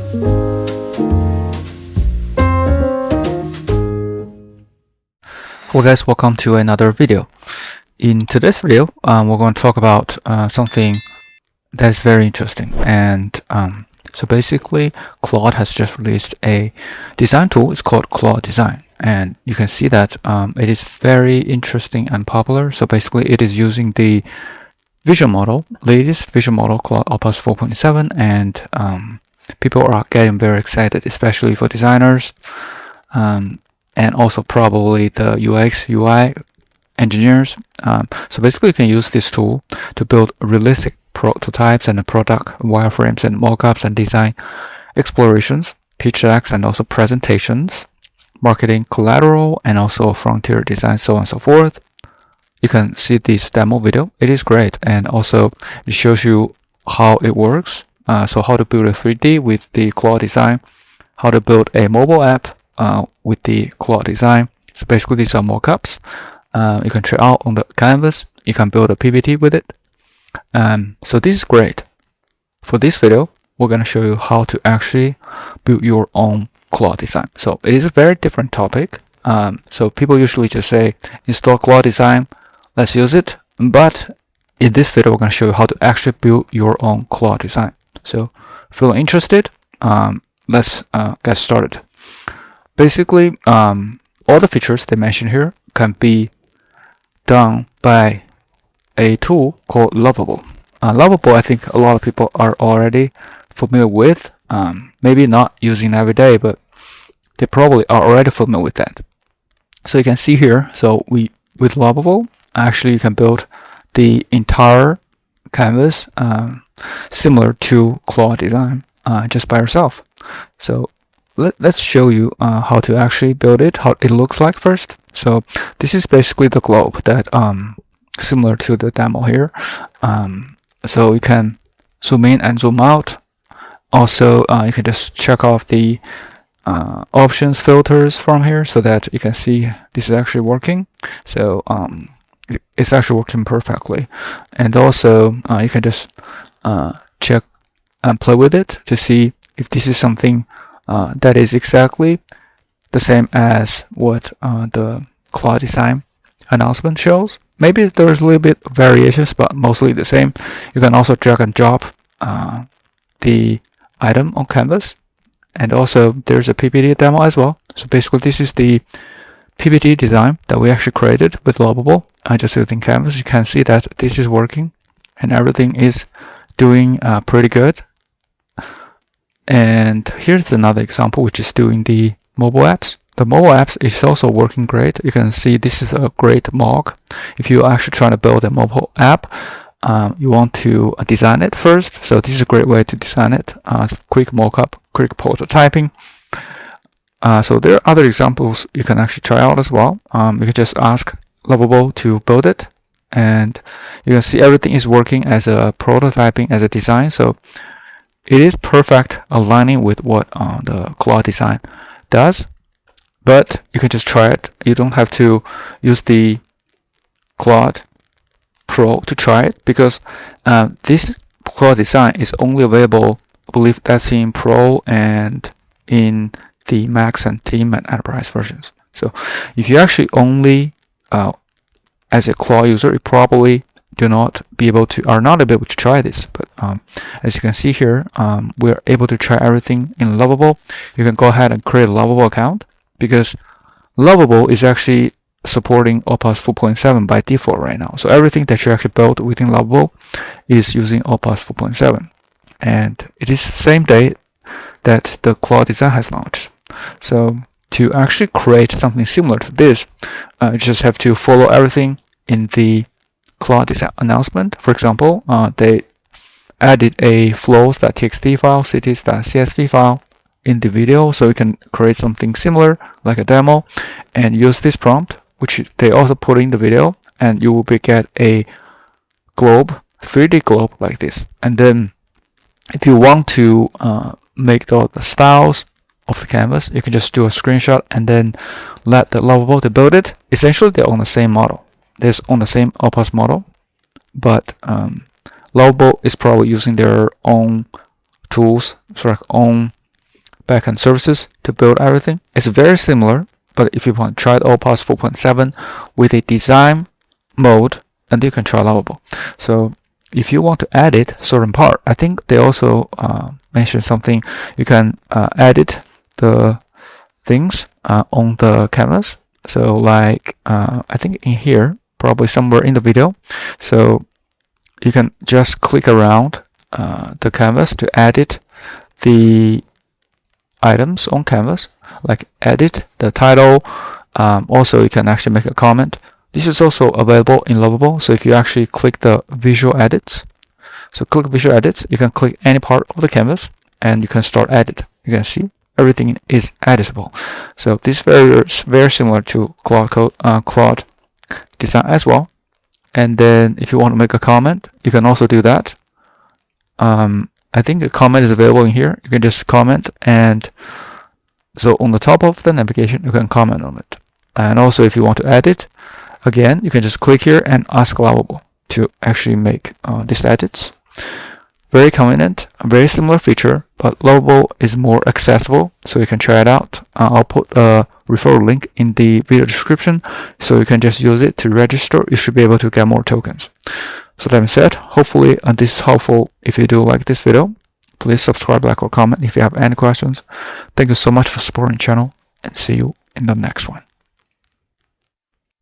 Hello guys, welcome to another video. In today's video, we're going to talk about something that is very interesting. And so basically, Claude has just released a design tool. It's called Claude Design. And you can see that it is very interesting and popular. So basically, it is using the visual model, latest visual model, Claude Opus 4.7. And people are getting very excited, especially for designers. And also probably the UX, UI engineers. So basically you can use this tool to build realistic prototypes and product wireframes and mockups and design explorations, pitch decks, and also presentations, marketing collateral, and also frontier design, so on and so forth. You can see this demo video. It is great, and also it shows you how it works. So how to build a 3D with the Claude Design, how to build a mobile app with the Claude Design. So basically these are mockups. You can try out on the canvas. You can build a PPT with it. So this is great. For this video, we're going to show you how to actually build your own Claude Design. So it is a very different topic. So people usually just say, install Claude Design, let's use it. But in this video, we're going to show you how to actually build your own Claude Design. So if you're interested, let's get started. Basically, all the features they mentioned here can be done by a tool called Lovable. Lovable, I think a lot of people are already familiar with. Maybe not using it every day, but they probably are already familiar with that. So you can see here, so with Lovable, actually you can build the entire canvas similar to Claude Design just by yourself. So let's show you how to actually build it, how it looks like first. So this is basically the globe that similar to the demo here. So you can zoom in and zoom out. Also, you can just check off the options filters from here so that you can see this is actually working. So it's actually working perfectly. And also you can just check and play with it to see if this is something that is exactly the same as what the Claude Design announcement shows. Maybe there's a little bit of variations, but mostly the same. You can also drag and drop the item on canvas. And also there's a PPT demo as well. So basically this is the PPT design that we actually created with Lovable. Just using canvas, you can see that this is working and everything is doing pretty good. And here's another example, which is doing the mobile apps. The mobile apps is also working great. You can see this is a great mock. If you're actually trying to build a mobile app, you want to design it first. So this is a great way to design it. Quick mockup, quick prototyping. So there are other examples you can actually try out as well. You can just ask Lovable to build it. And you can see everything is working as a prototyping, as a design. So it is perfect aligning with what the Claude Design does, but you can just try it. You don't have to use the Claude Pro to try it because this Claude Design is only available, I believe that's in Pro and in the Max and Team and Enterprise versions. So if you actually only as a Claude user, you probably are not able to try this. But as you can see here, we're able to try everything in Lovable. You can go ahead and create a Lovable account because Lovable is actually supporting Opus 4.7 by default right now. So everything that you actually built within Lovable is using Opus 4.7. And it is the same day that the Claude Design has launched. So to actually create something similar to this, you just have to follow everything in the Claude Design announcement. For example, they added a flows.txt file, cities.csv file in the video, so you can create something similar like a demo and use this prompt, which they also put in the video, and you will get a globe, 3D globe like this. And then if you want to make the styles of the canvas, you can just do a screenshot and then let the Lovable to build it. Essentially, they're on the same model. They're on the same Opus model, but Lovable is probably using their own tools, own backend services to build everything. It's very similar, but if you want to try Opus 4.7 with a design mode, and you can try Lovable. So if you want to edit certain part, I think they also mentioned something. You can edit the things on the canvas. So like I think in here, probably somewhere in the video. So you can just click around the canvas to edit the items on canvas, like edit the title. Also, you can actually make a comment. This is also available in Lovable. So if you actually click the visual edits, so click visual edits, you can click any part of the canvas and you can start edit. You can see everything is editable. So this is very similar to Claude design as well. And then if you want to make a comment, you can also do that. I think a comment is available in here. You can just comment, and so on the top of the navigation, you can comment on it. And also if you want to edit, again, you can just click here and ask Lovable to actually make these edits. Very convenient, a very similar feature, but Lovable is more accessible, so you can try it out. I'll put a referral link in the video description, so you can just use it to register. You should be able to get more tokens. So that being said, hopefully this is helpful. If you do like this video, please subscribe, like, or comment if you have any questions. Thank you so much for supporting the channel, and see you in the next one.